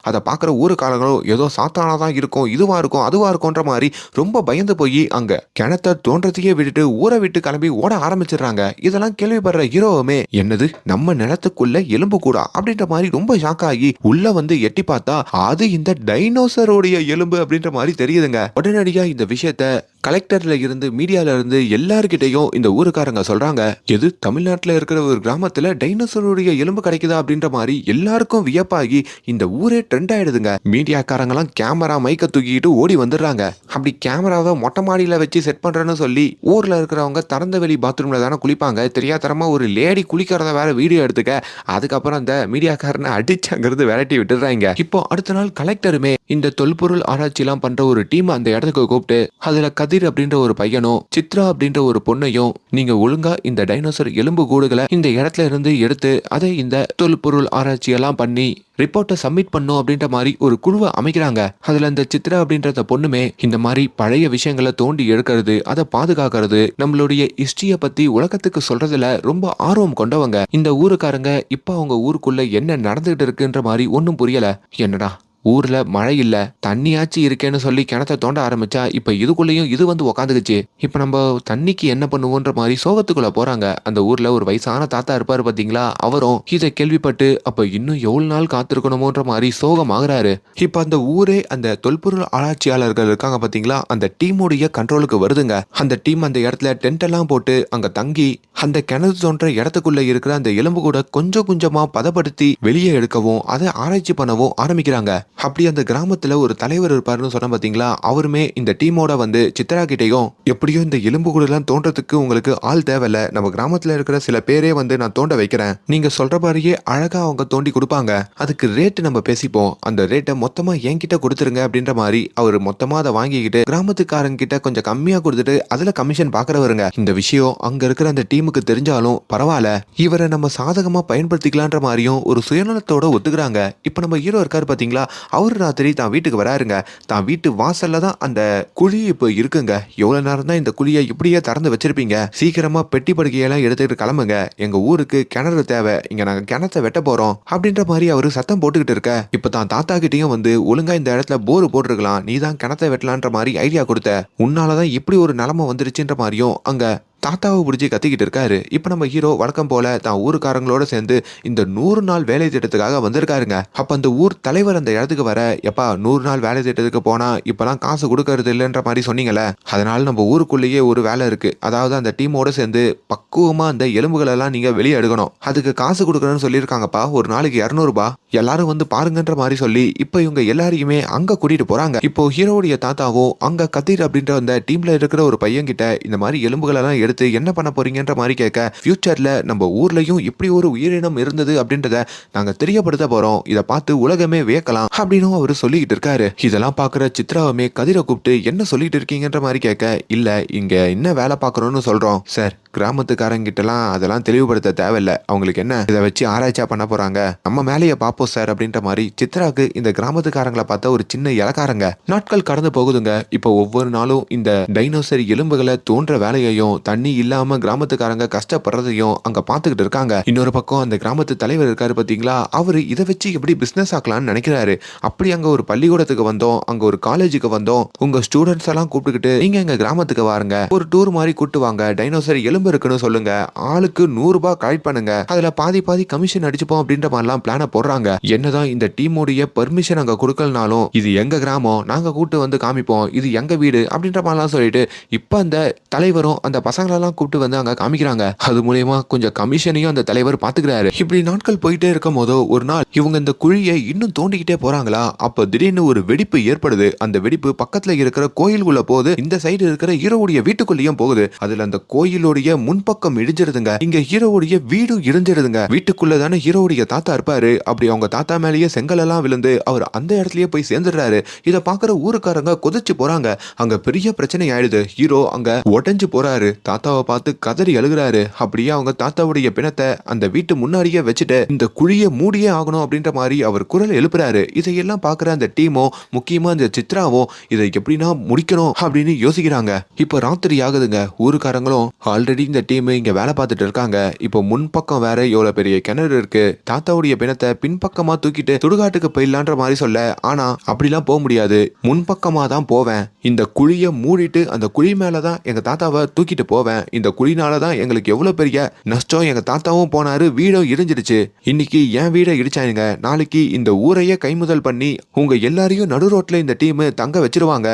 அதை பார்க்குற ஊருக்காரங்களும் ஏதோ சாத்தானாதான் இருக்கும், இதுவா இருக்கும் அதுவா இருக்கும்ன்ற மாதிரி ரொம்ப பயந்து போய் அங்க கிணத்தை தோன்றதையே விட்டுட்டு ஊரை விட்டு கிளம்பி ஓட ஆரம்பிச்சிடுறாங்க. இதெல்லாம் கேள்விப்படுற ஹீரோவுமே என்னது நம்ம நிலத்துக்குள்ள எலும்பு கூடா அப்படின்ற மாதிரி ரொம்ப ஷாக் ஆகி உள்ள வந்து எட்டி பார்த்தா அது இந்த டைனோசரோடைய எலும்பு அப்படின்ற மாதிரி தெரியுதுங்க. உடனடியா இந்த விஷயத்த கலெக்டர்ல இருந்து மீடியால இருந்து எல்லார்கிட்டையும் இந்த ஊருக்காரங்க சொல்றாங்க. எது தமிழ்நாட்டுல இருக்கிற ஒரு கிராமத்துல டைனோசருடைய எலும்பு கிடைக்குதா அப்படின்ற மாதிரி எல்லாருக்கும் வியப்பாகி இந்த ஊரே ட்ரெண்ட் ஆயிடுதுங்க. மீடியாக்காரங்கெல்லாம் கேமரா மைக்க தூக்கிட்டு ஓடி வந்துடுறாங்க. அப்படி கேமராவை மொட்டை மாடியில வச்சு செட் பண்றேன்னு சொல்லி ஊர்ல இருக்கிறவங்க திறந்த வெளி பாத்ரூம்ல தானே குளிப்பாங்க, தெரியாதரமா ஒரு லேடி குளிக்கிறத வேற வீடியோ எடுத்துக்க, அதுக்கப்புறம் அந்த மீடியாக்காரனை அடிச்சங்கிறது விரட்டி விட்டுறாங்க. இப்போ அடுத்த நாள் கலெக்டருமே இந்த தொல்பொருள் ஆராய்ச்சி எல்லாம் பண்ற ஒரு டீம் அந்த இடத்துக்கு கூப்பிட்டு அதுல கதிர் அப்படின்ற ஒரு பையனும் சித்ரா அப்படின்ற ஒரு பொண்ணையும் நீங்க ஒழுங்கா இந்த டைனோசர் எலும்பு கூடுகளை இந்த இடத்துல இருந்து எடுத்து அதை இந்த தொல்பொருள் ஆராய்ச்சி எல்லாம் பண்ணி ரிப்போர்ட்டை சப்மிட் பண்ணும் அப்படின்ற மாதிரி ஒரு குழுவை அமைக்கிறாங்க. அதுல இந்த சித்ரா அப்படின்ற பொண்ணுமே இந்த மாதிரி பழைய விஷயங்களை தோண்டி எடுக்கிறது, அதை பாதுகாக்கிறது, நம்மளுடைய ஹிஸ்டரிய பத்தி உலகத்துக்கு சொல்றதுல ரொம்ப ஆர்வம் கொண்டவங்க. இந்த ஊருக்காரங்க இப்ப அவங்க ஊருக்குள்ள என்ன நடந்துகிட்டு இருக்குன்ற மாதிரி ஒன்னும் புரியல. என்னடா ஊர்ல மழை இல்ல, தண்ணியாச்சு இருக்கேன்னு சொல்லி கிணத்தை தோண்ட ஆரம்பிச்சா இப்ப இதுக்குள்ளேயும் இது வந்து உக்காந்துக்குச்சு, இப்ப நம்ம தண்ணிக்கு என்ன பண்ணுவோன்ற மாதிரி சோகத்துக்குள்ள போறாங்க. அந்த ஊர்ல ஒரு வயசான தாத்தா இருப்பாரு பாத்தீங்களா, அவரும் இதை கேள்விப்பட்டு அப்ப இன்னும் எவ்வளவு நாள் காத்திருக்கணுமோன்ற மாதிரி சோகமாகறாரு. இப்ப அந்த ஊரே அந்த தொல்பொருள் ஆராய்ச்சியாளர்கள் இருக்காங்க பாத்தீங்களா, அந்த டீமுடைய கண்ட்ரோலுக்கு வருதுங்க. அந்த டீம் அந்த இடத்துல டென்ட் எல்லாம் போட்டு அங்க தங்கி அந்த கிணறு தோன்ற இடத்துக்குள்ள இருக்கிற அந்த எலும்பு கூட கொஞ்சம் கொஞ்சமா பதப்படுத்தி வெளியே எடுக்கவும் அதை ஆராய்ச்சி பண்ணவும் ஆரம்பிக்கிறாங்க. அப்படி அந்த கிராமத்துல ஒரு தலைவர் இருப்பாருன்னு சொன்ன பாத்தீங்களா, அவருமே இந்த டீமோட வந்து சித்ரா கிட்டையும் எப்படியோ இந்த எலும்பு கூட எல்லாம் தோன்றதுக்கு உங்களுக்கு ஆள் தேவையில்ல, நம்ம கிராமத்துல இருக்கிற சில பேரே வந்து நான் தோண்ட வைக்கிறேன், நீங்க சொல்ற மாதிரியே அழகா அவங்க தோண்டி கொடுப்பாங்க, அதுக்கு ரேட்டு நம்ம பேசிப்போம், அந்த ரேட்டை மொத்தமா என்கிட்ட கொடுத்துருங்க அப்படின்ற மாதிரி அவர் மொத்தமா அதை வாங்கிக்கிட்டு கிராமத்துக்காரங்க கிட்ட கொஞ்சம் கம்மியா கொடுத்துட்டு அதுல கமிஷன் பாக்குறவருங்க. இந்த விஷயம் அங்க இருக்கிற அந்த டீமுக்கு தெரிஞ்சாலும் பரவாயில்ல, இவரை நம்ம சாதகமா பயன்படுத்திக்கலான்ற மாதிரியும் ஒரு சுயநலத்தோட ஒத்துக்கிறாங்க. இப்ப நம்ம ஹீரோ இருக்காரு பாத்தீங்களா, அவரு ராத்திரி தான் வீட்டுக்கு வராருங்க. தான் வீட்டு வாசல்ல தான் அந்த குழி இப்போ இருக்குங்க. எவ்வளவு நேரம் தான் இந்த குழியை இப்படியே திறந்து வச்சிருப்பீங்க, சீக்கிரமா பெட்டி படுக்கையெல்லாம் எடுத்துக்கிட்டு கிளம்புங்க, எங்க ஊருக்கு கிணறு தேவை, இங்க நாங்க கிணத்தை வெட்ட போறோம் அப்படின்ற மாதிரி அவரு சத்தம் போட்டுக்கிட்டு இருக்க. இப்ப தான் தாத்தா கிட்டையும் வந்து ஒழுங்கா இந்த இடத்துல போர் போட்டிருக்கலாம், நீ தான் கிணத்தை வெட்டலான்ற மாதிரி ஐடியா கொடுத்த, உன்னாலதான் இப்படி ஒரு நிலைமை வந்துருச்சுன்ற மாதிரியும் அங்க தாத்தாவை பிடிச்சி கத்திக்கிட்டு இருக்காரு. இப்ப நம்ம ஹீரோ வழக்கம் போல தான் ஊருக்காரங்களோட சேர்ந்து இந்த 100 நாள் வேலை திட்டத்துக்காக வந்திருக்காருங்க. அப்ப அந்த ஊர் தலைவர் அந்த இடத்துக்கு வர, எப்பா 100 நாள் வேலை திட்டத்துக்கு போனா இப்பெல்லாம் காசு கொடுக்கறது இல்லைன்ற மாதிரி சொன்னீங்கல்ல, அதனால நம்ம ஊருக்குள்ளேயே ஒரு வேலை இருக்கு, அதாவது அந்த டீமோட சேர்ந்து பக்குவமா அந்த எலும்புகள் எல்லாம் நீங்க வெளியே எடுக்கணும், அதுக்கு காசு கொடுக்கணும்னு சொல்லியிருக்காங்கப்பா, ஒரு நாளைக்கு 200 ரூபாய், எல்லாரும் வந்து பாருங்கன்ற மாதிரி சொல்லி இப்ப இவங்க எல்லாரையுமே அங்க கூட்டிட்டு போறாங்க. இப்போ ஹீரோவுடைய தாத்தாவும் அங்க கதிர் அப்படின்ற அந்த டீம்ல இருக்கிற ஒரு பையன் கிட்ட இந்த மாதிரி எலும்புகள் எல்லாம் எடுத்து என்ன பண்ண போறீங்கன்ற மாதிரி கேட்க, ஃபியூச்சர்ல நம்ம ஊர்லயும் இப்படி ஒரு உயிரினம் இருந்தது அப்படின்றத நாங்க தெரியப்படுத்த போறோம், இதை பார்த்து உலகமே வியக்கலாம் அப்படின்னு அவரு சொல்லிக்கிட்டு இருக்காரு. இதெல்லாம் பாக்குற சித்ராவுமே கதிரை கூப்பிட்டு என்ன சொல்லிட்டு இருக்கீங்கன்ற மாதிரி கேட்க, இல்ல இங்க என்ன வேலை பார்க்கறோம்னு சொல்றோம் சார். கிராமத்துக்காரங்கிட்டலாம் அதெல்லாம் தெளிவுபடுத்த தேவையில்ல, அவங்களுக்கு என்ன இதை வச்சு ஆராய்ச்சியா பண்ண போறாங்க, நம்ம மேலேயே பார்ப்போம் சார் அப்படின்ற மாதிரி சித்ராக்கு இந்த கிராமத்துக்காரங்களை பார்த்தா ஒரு சின்ன இலக்காரங்க. நாட்கள் கடந்து போகுதுங்க. இப்போ ஒவ்வொரு நாளும் இந்த டைனோசர் எலும்புகளை தோன்ற வேலையையும் தண்ணி இல்லாம கிராமத்துக்காரங்க கஷ்டப்படுறதையும் அங்க பாத்துக்கிட்டு இருக்காங்க. இன்னொரு பக்கம் அந்த கிராமத்து தலைவர் இருக்காரு பாத்தீங்களா, அவரு இதை வச்சு எப்படி பிசினஸ் ஆக்கலாம்னு நினைக்கிறாரு. அப்படி அங்க ஒரு பள்ளிக்கூடத்துக்கு வந்தோம், அங்க ஒரு காலேஜுக்கு வந்தோம், உங்க ஸ்டூடெண்ட்ஸ் எல்லாம் கூப்பிட்டுக்கிட்டு நீங்க எங்க கிராமத்துக்கு வாருங்க, ஒரு டூர் மாதிரி கூட்டு வாங்க, டைனோசர் எலும்பு இருக்குன்னு சொல்லுங்க, ஆளுக்கு 100 ரூபாய் கலெக்ட் பண்ணுங்க, அதுல பாதி பாதி கமிஷன் அடிச்சுப்போம் அப்படின்ற மாதிரிலாம் பிளான போடுறாங்க. என்னதான் இந்த டீமோடைய பெர்மிஷன் அங்க கொடுக்கலனாலும் இது எங்க கிராமம், நாங்க கூட்டு வந்து காமிப்போம், இது எங்க வீடு அப்படின்ற மாதிரிலாம் சொல்லிட்டு இப்ப அந்த தலைவரும் அந்த பசங்களெல்லாம் கூப்பிட்டு வந்து அங்க காமிக்கிறாங்க. அது மூலியமா கொஞ்சம் கமிஷனையும் அந்த தலைவர் பாத்துக்கிறாரு. இப்படி நாட்கள் போயிட்டே இருக்கும் போதோ ஒரு நாள் இவங்க இந்த குழியை இன்னும் தோண்டிக்கிட்டே போறாங்களா, அப்ப திடீர்னு ஒரு வெடிப்பு ஏற்படுது. அந்த வெடிப்பு பக்கத்துல இருக்கிற கோயில் உள்ள போகுது, இந்த சைடு இருக்கிற ஹீரோவுடைய வீட்டுக்குள்ளேயும் போகுது. அதுல அந்த கோயிலுடைய முன்பக்கம் இடிஞ்சிருதுங்க, இங்க ஹீரோவுடைய வீடும் இடிஞ்சிருதுங்க. வீட்டுக்குள்ள தானே ஹீரோவுடைய தாத்தா இருப்பாரு, அப்படி அவங்க தாத்தா மேலேயே செங்கல் எல்லாம் விழுந்து அவர் அந்த இடத்துலயே போய் சேர்ந்துடுறாரு. இதை பாக்குற ஊருக்காரங்க கொதிச்சு போறாங்க. அங்க பெரிய பிரச்சனை ஆயிடுது. ஹீரோ அங்க உடஞ்சு போறாரு, தாத்தாவை பார்த்து கதறி அழுகுறாரு. அப்படியே அவங்க தாத்தாவுடைய பிணத்தை அந்த வீட்டு முன்னாடியே வச்சுட்டு இந்த குழியை மூடியே ஆகணும் அப்படின்ற மாதிரி அவர் குரல் எழுப்புறாரு. இதையெல்லாம் பாக்குற அந்த டீமோ முக்கியமா அந்த சித்ராவோ இதை எப்படின்னா முடிக்கணும் அப்படின்னு யோசிக்கிறாங்க. இப்போ ராத்திரி ஆகுதுங்க. ஊருக்காரங்களும் ஆல்ரெடி இந்த டீம் இங்க வேலை பார்த்துட்டு இருக்காங்க. இப்போ முன்பக்கம் வேற எவ்வளவு பெரிய கிணறு இருக்கு, தாத்தாவுடைய பிணத்தை பின்பக்கமா தூக்கிட்டு சுடுகாட்டுக்கு போயிடலான்ற மாதிரி சொல்ல, ஆனா அப்படிலாம் போக முடியாது, முன்பக்கமா தான் போவேன், இந்த குழியை மூடிட்டு அந்த குழி மேலதான் எங்க தாத்தாவை தூக்கிட்டு போவேன், இந்த குழினாலதான் எங்களுக்கு எவ்வளவு பெரிய நஷ்டம், எங்க தாத்தாவும் போனாரு, வீடும் இடிஞ்சிடுச்சு, இன்னைக்கு என் வீடை இடிச்சாங்க, நாளைக்கு இந்த ஊரையே கைமுதல் பண்ணி உங்க எல்லாரையும் நடு ரோட்ல இந்த டீம் தங்க வச்சிருவாங்க,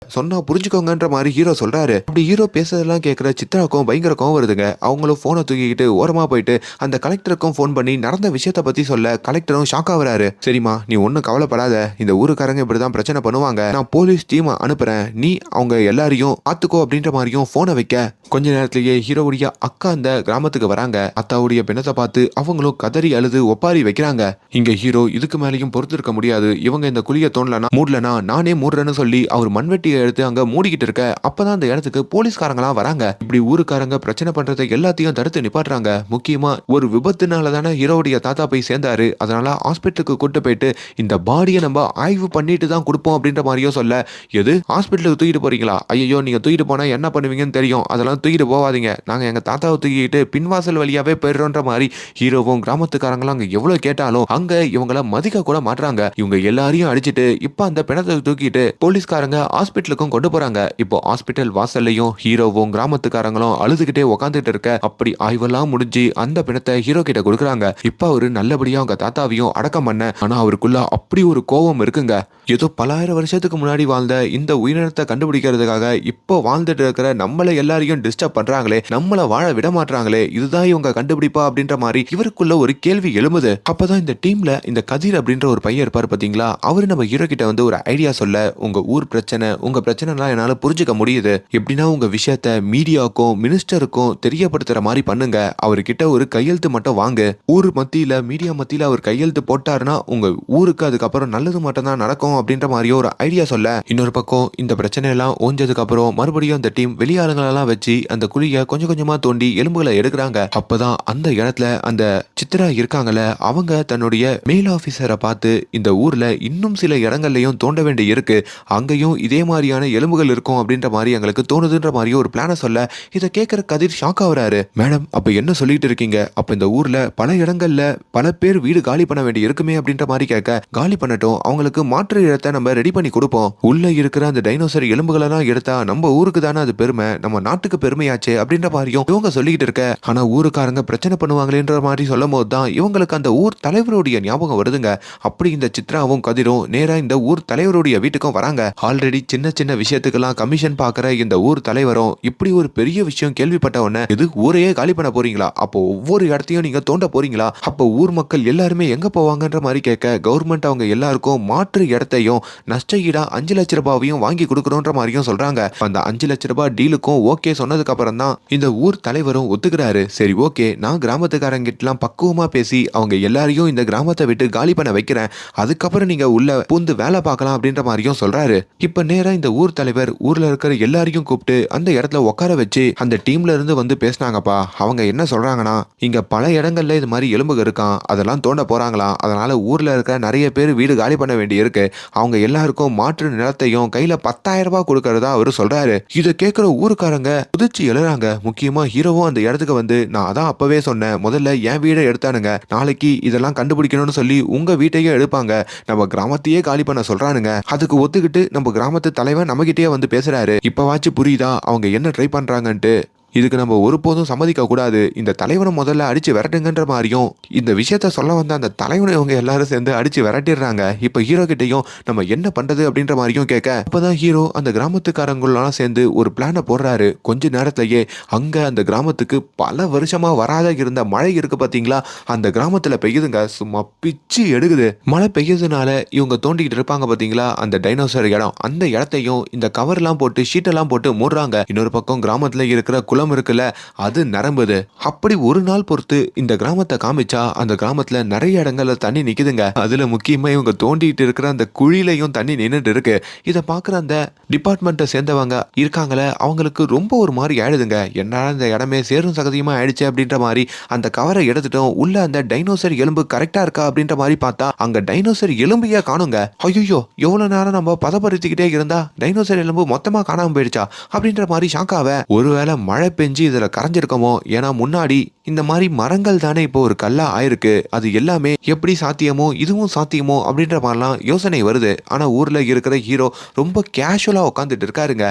சொன்னா புரிஞ்சுக்கோங்கன்ற மாதிரி ஹீரோ சொல்றாரு. அப்படி ஹீரோ பேசுறதெல்லாம் கேட்கிற சித்ராக்கும் பயங்கர கோவம் வருதுங்க. அவங்களும் போனை தூக்கிக்கிட்டு ஓரமா போயிட்டு அந்த கலெக்டருக்கும் போன் பண்ணி நடந்த விஷயத்த பத்தி சொல்ல, கலெக்டரும் ஷாக் ஆகுறாரு. சரிம்மா நீ ஒன்னும் கவலைப்படாத, இந்த ஊருக்காரங்க இப்படிதான் பிரச்சனை பண்ணுவாங்க, நான் போலீஸ் டீம் அனுப்புறேன், நீ அவங்க எல்லாரையும் பாத்துக்கோ அப்படின்ற மாதிரியும் போனை வைக்க, கொஞ்ச நேரத்திலேயே ஹீரோவுடைய அக்கா அந்த கிராமத்துக்கு வராங்க. அத்தாவுடைய பிணத்தை பார்த்து அவங்களும் கதறி அழுது ஒப்பாரி வைக்கிறாங்க. இங்க ஹீரோ இதுக்கு மேலேயும் பொறுத்திருக்க முடியாது, இவங்க இந்த குழியை தோண்டலனா மூடலனா நானே மூடுறேன்னு சொல்லி அவர் மண்வெட்டியை எடுத்து அங்க மூடிக்கிட்டு இருக்க, அப்பதான் அந்த இடத்துக்கு போலீஸ்காரங்களா வராங்க. இப்படி ஊருக்காரங்க பிரச்சனை பண்றதை எல்லாத்தையும் தடுத்து நிப்பாட்டுறாங்க. முக்கியமா ஒரு விபத்துனால தானே ஹீரோவுடைய தாத்தா போய் சேர்ந்தாரு, அதனால ஹாஸ்பிட்டலுக்கு கூட்டு போயிட்டு இந்த பாடியை நம்ம ஆய்வு பண்ணிட்டு தான் கொடுப்போம் அப்படின்ற மாதிரியும் சொல்ல, எது ஹாஸ்பிட்டலுக்கு தூக்கிட்டு போறீங்களா, ஐயோ நீங்க தூக்கிட்டு போனா என்ன பண்ணுவீங்கன்னு தெரியும், அதெல்லாம் தூக்கிட்டு போவாதீங்க, நாங்க எங்க தாத்தாவை தூக்கிட்டு பின்வாசல் வழியாவே போயிடுறோன்ற மாதிரி ஹீரோவும் கிராமத்துக்காரங்களும் அங்க எவ்வளவு கேட்டாலும் அங்க இவங்கள மதிக்க கூட மாட்டாங்க. இவங்க எல்லாரையும் அடிச்சிட்டு இப்ப அந்த பிணத்தை தூக்கிட்டு போலீஸ்காரங்க ஹாஸ்பிட்டலுக்கும் கொண்டு போறாங்க. இப்போ ஹாஸ்பிட்டல் வாசல்லையும் ஹீரோவும் கிராமத்துக்காரங்களும் அழுதுகிட்டே உட்காந்துட்டு இருக்க, அப்படி ஆய்வெல்லாம் முடிஞ்சு அந்த பிணத்தை ஹீரோ கிட்ட கொடுக்குறாங்க. இப்ப அவரு நல்லபடியா அவங்க தாத்தாவையும் அடக்கம் பண்ண, ஆனா அவருக்குள்ள அப்படி ஒரு கோபம் இருக்குங்க. ஏதோ பலாயிரம் வருஷத்துக்கு முன்னாடி வாழ்ந்த இந்த உயிரினத்தை கண்டுபிடிக்கிறதுக்காக இப்போ வாழ்ந்துட்டு இருக்கிற நம்மள எல்லாரையும் டிஸ்டர்ப் பண்றாங்களே, நம்மள வாழ விட மாட்டாங்களே, இதுதான் இவங்க கண்டுபிடிப்பா அப்படின்ற மாதிரி இவருக்குள்ள ஒரு கேள்வி எழுமுது. அப்பதான் இந்த டீம்ல இந்த கதிர் அப்படின்ற ஒரு பையன் இருப்பாரு பாத்தீங்களா, அவரு நம்ம ஹீரோ கிட்ட வந்து ஒரு ஐடியா சொல்ல, உங்க ஊர் பிரச்சனை உங்க பிரச்சனைலாம் என்னால புரிஞ்சுக்க முடியுது, எப்படின்னா உங்க விஷயத்த மீடியாவுக்கும் மினிஸ்டருக்கும் தெரியப்படுத்துற மாதிரி பண்ணுங்க, அவர்கிட்ட ஒரு கையெழுத்து மட்டும் வாங்க, ஊர் மத்தியில மீடியா மத்தியில அவர் கையெழுத்து போட்டாருன்னா உங்க ஊருக்கு அதுக்கப்புறம் நல்லது மட்டும் தான் நடக்கும் அப்படின்ற மாதிரி ஒரு ஐடியா சொல்ல, இன்னொரு பக்கம் இந்த பிரச்சனை எல்லாம் ஓஞ்சதுக்கு அப்புறம் மறுபடியும் அந்த டீம் வெளியாளுங்களெல்லாம் வச்சு அந்த குழியை கொஞ்சம் கொஞ்சமா தோண்டி எலும்புகளை எடுக்கிறாங்க. அப்பதான் அந்த இடத்துல அந்த சித்ரா இருக்காங்கல்ல, அவங்க தன்னுடைய மேல் ஆபீசரை பார்த்து இந்த ஊர்ல இன்னும் சில இடங்கள்லயும் தோண்ட வேண்டி இருக்கு, அங்கேயும் இதே மாதிரியான எலும்புகள் இருக்கும் அப்படின்ற மாதிரி எங்களுக்கு தோணுதுன்ற மாதிரி ஒரு பிளான சொல்ல, இதை கேட்கிற கதிர் ஷாக் ஆகுறாரு. மேடம் அப்ப என்ன சொல்லிட்டு இருக்கீங்க, அப்ப இந்த ஊர்ல பல இடங்கள்ல பல பேர் வீடு காலி பண்ண வேண்டி இருக்குமே அப்படின்ற மாதிரி கேட்க, காலி பண்ணட்டும், அவங்களுக்கு மாற்று இடத்தை நம்ம ரெடி பண்ணி கொடுப்போம், உள்ள இருக்கிற அந்த டைனோசர் எலும்புகளெல்லாம் எடுத்தா நம்ம ஊருக்கு தானே அது பெருமை, நம்ம நாட்டுக்கு பெருமையாச்சு அப்படின்ற மாதிரியும் இவங்க சொல்லிக்கிட்டு இருக்க, ஆனா ஊருக்காரங்க பிரச்சனை பண்ணுவாங்களேன்ற மாதிரி சொல்லும் போது தான் இவங்களுக்கு அந்த ஊர் தலைவருடைய ஞாபகம் வருதுங்க. அப்படி இந்த சித்ராவும் கதிரும் நேரா இந்த ஊர் தலைவருடைய வீட்டுக்கும் வராங்க. ஆல்ரெடி சின்ன சின்ன சின்ன விஷயத்துக்கெல்லாம் கமிஷன் பாக்குற இந்த ஊர் தலைவரும் இப்படி ஒரு பெரிய விஷயம் கேள்விப்பட்ட உடனே இது ஊரையே காலி பண்ண போறீங்களா, அப்போ ஒவ்வொரு இடத்தையும் நீங்க தோண்ட போறீங்களா, அப்போ ஊர் மக்கள் எல்லாருமே எங்க போவாங்கன்ற மாதிரி கேட்க கவர்மெண்ட் அவங்க எல்லாருக்கும் மாற்று இடத்தையும் நஷ்ட ஈடா 5 லட்ச ரூபாயும் வாங்கி கொடுக்கணும்ன்ற மாதிரியும் சொல்றாங்க. அந்த 5 லட்ச ரூபாய் டீலுக்கும் ஓகே சொன்னதுக்கு அப்புறம் தான் இந்த ஊர் தலைவரும் ஒத்துக்கிறாரு. சரி ஓகே, நான் கிராமத்துக்காரங்கிட்டலாம் பக்குவமா பேசி அவங்க எல்லாரையும் இந்த கிராமத்தை விட்டு காலி பண்ண வைக்கிறேன், அதுக்கப்புறம் நீங்க உள்ள பூந்து வேலை பார்க்கலாம் அப்படின்ற மாதிரியும் சொல்றாரு. இப்ப நேரா இந்த ஊர் தலைவர் ஊர்ல இருக்கிற எல்லாரையும் கூப்பிட்டு அந்த இடத்துல உட்கார வச்சு அந்த டீம்ல இருந்து வந்து பேசினாங்கப்பா. அவங்க என்ன சொல்றாங்கன்னா, இங்க பல இடங்கள்ல இது மாதிரி எலும்புகள் இருக்கான், அதெல்லாம் தோண்ட போறாங்களாம். அதனால ஊர்ல இருக்கிற நிறைய பேர் வீடு காலி பண்ண வேண்டி இருக்கு, அவங்க எல்லாருக்கும் மாற்று நிலத்தையும் கையில 10,000 ரூபாய் கொடுக்கறதா அவரு சொல்றாரு. இதை கேட்கிற ஊருக்காரங்க குதிச்சு எழுறாங்க. முக்கியமா ஹீரோவும் அந்த இடத்துக்கு வந்து, நான் அதான் அப்பவே சொன்னேன், முதல்ல என் வீடை எடுத்தானுங்க, நாளைக்கு இதெல்லாம் கண்டுபிடிக்கணும்னு சொல்லி உங்க வீட்டையே எடுப்பாங்க, நம்ம கிராமத்தையே காலி பண்ண சொல்றானுங்க, அதுக்கு ஒத்துக்கிட்டு நம்ம கிராமத்து தலைவன் நம்மகிட்டயே வந்து பேசுறாரு, இப்பவாச்சும் புரியுதா அவங்க என்ன ட்ரை பண்றாங்கன்ட்டு. இதுக்கு நம்ம ஒருபோதும் சம்மதிக்க கூடாது, இந்த தலைவனை முதல்ல அடிச்சு விரட்டுங்கன்ற மாதிரியும் இந்த விஷயத்த சொல்ல வந்த அந்த தலைவனை இவங்க எல்லாரும் சேர்ந்து அடிச்சு விரட்டிடுறாங்க. இப்ப ஹீரோ கிட்டையும் நம்ம என்ன பண்றது அப்படின்ற மாதிரியும் கேட்க, அப்பதான் ஹீரோ அந்த கிராமத்துக்காரங்களெல்லாம் சேர்ந்து ஒரு பிளானை போடுறாரு. கொஞ்ச நேரத்திலேயே அங்க அந்த கிராமத்துக்கு பல வருஷமா வராத இருந்த மழை இருக்கு பாத்தீங்களா, அந்த கிராமத்துல பெய்யுதுங்க, சும்மா பிச்சு எடுக்குது. மழை பெய்யுதுனால இவங்க தோண்டிக்கிட்டு இருப்பாங்க பாத்தீங்களா அந்த டைனோசர் இடம், அந்த இடத்தையும் இந்த கவர்லாம் போட்டு ஷீட்டெல்லாம் போட்டு மூடுறாங்க. இன்னொரு பக்கம் கிராமத்துல இருக்கிற குளம் இருக்குல்ல, அது நிரம்புது. அப்படி ஒரு நாள் பொறுத்து இந்த கிராமத்தை காமிச்சா அந்த கிராமத்துல நிறைய இடங்கள்ல தண்ணி நிக்குதுங்க. அதுல முக்கியமா இவங்க தோண்டிட்டு இருக்கிற அந்த குழிலையும் தண்ணி நின்னுட்டு இருக்கு. இதை பாக்குற அந்த டிபார்ட்மெண்ட்டை சேர்ந்தவங்க இருக்காங்களே, அவங்களுக்கு ரொம்ப ஒரு மாதிரி ஆயிடுதுங்க. என்னால இந்த இடமே சேரும் சகதியுமா ஆயிடுச்சு அப்படின்ற மாதிரி அந்த கவரை எடுத்துட்டோம். உள்ள அந்த டைனோசர் எலும்பு கரெக்டா இருக்கா அப்படின்ற மாதிரி பார்த்தா அங்க டைனோசர் எலும்பையே காணுங்க. ஐயோ, எவ்வளவு நேரம் நம்ம பதப்படுத்திக்கிட்டே இருந்தா டைனோசர் எலும்பு மொத்தமா காணாம போயிடுச்சா அப்படின்ற மாதிரி ஷாக்காவ. ஒருவேளை மழை பெஞ்சு இதுல கரைஞ்சிருக்கமோ, ஏன்னா முன்னாடி இந்த மாதிரி மரங்கள் தானே இப்போ ஒரு கல்லா ஆயிருக்கு, அது எல்லாமே எப்படி சாத்தியமோ இதுவும் சாத்தியமோ அப்படின்ற மாதிரிலாம் யோசனை வருது. ஆனா ஊர்ல இருக்கிற ஹீரோ ரொம்ப கேஷுவலா உட்காந்துட்டு இருக்காருங்க.